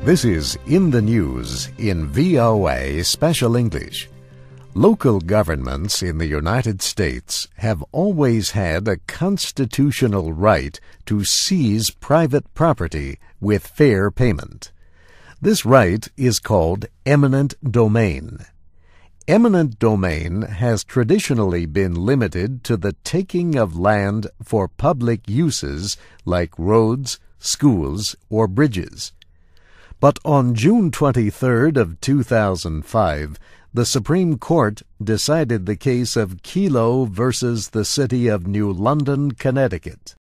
This is In the News in VOA Special English. Local governments in the United States have always had a constitutional right to seize private property with fair payment. This right is called eminent domain. Eminent domain has traditionally been limited to the taking of land for public uses like roads, schools, or bridges. But on June 23rd of 2005, the Supreme Court decided the case of Kelo versus the City of New London, Connecticut.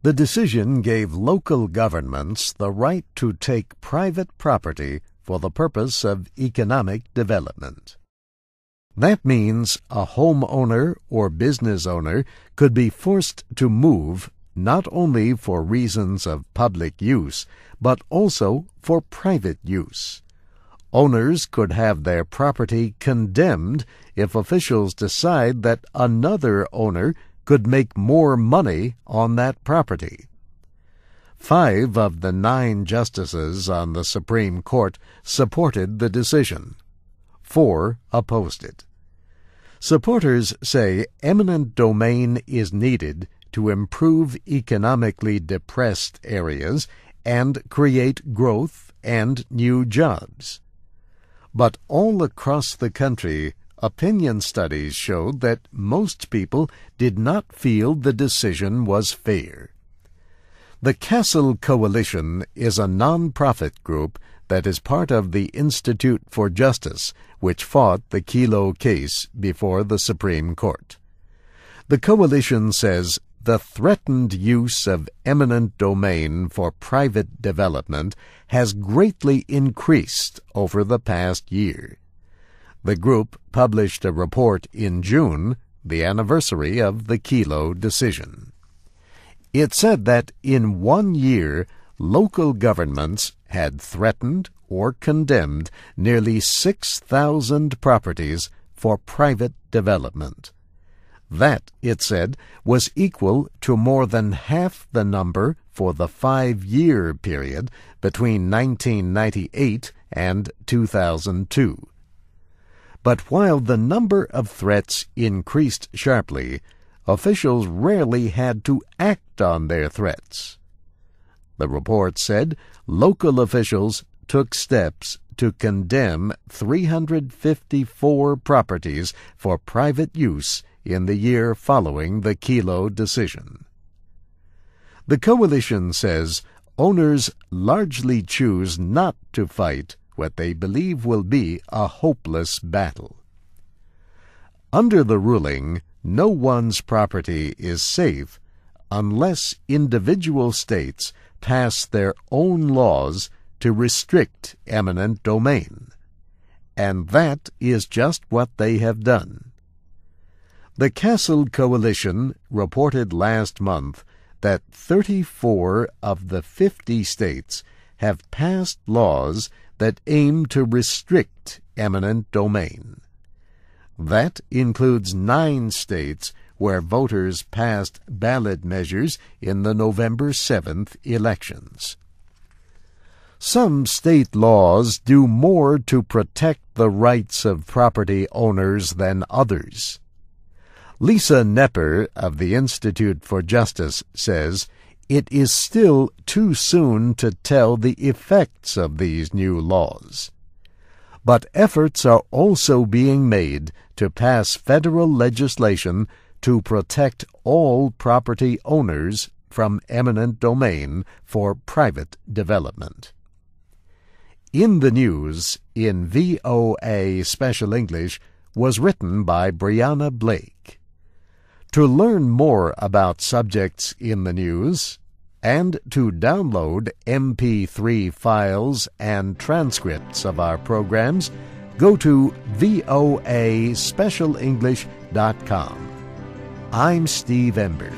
The decision gave local governments the right to take private property for the purpose of economic development. That means a homeowner or business owner could be forced to move not only for reasons of public use, but also for private use. Owners could have their property condemned if officials decide that another owner could make more money on that property. 5 of the 9 justices on the Supreme Court supported the decision. 4 opposed it. Supporters say eminent domain is needed to improve economically depressed areas and create growth and new jobs. But all across the country, opinion studies showed that most people did not feel the decision was fair. The Castle Coalition is a non-profit group that is part of the Institute for Justice, which fought the Kelo case before the Supreme Court. The coalition says the threatened use of eminent domain for private development has greatly increased over the past year. The group published a report in June, the anniversary of the Kelo decision. It said that in 1 year, local governments had threatened or condemned nearly 6,000 properties for private development. That, it said, was equal to more than half the number for the 5-year period between 1998 and 2002. But while the number of threats increased sharply, officials rarely had to act on their threats. The report said local officials took steps to condemn 354 properties for private use in the year following the Kelo decision. The coalition says owners largely choose not to fight what they believe will be a hopeless battle. Under the ruling, no one's property is safe unless individual states pass their own laws to restrict eminent domain. And that is just what they have done. The Castle Coalition reported last month that 34 of the 50 states have passed laws that aim to restrict eminent domain. That includes 9 states where voters passed ballot measures in the November 7th elections. Some state laws do more to protect the rights of property owners than others. Lisa Knepper of the Institute for Justice says it is still too soon to tell the effects of these new laws. But efforts are also being made to pass federal legislation to protect all property owners from eminent domain for private development. In the News in VOA Special English was written by Brianna Blake. To learn more about subjects in the news and to download MP3 files and transcripts of our programs, go to voaspecialenglish.com. I'm Steve Ember.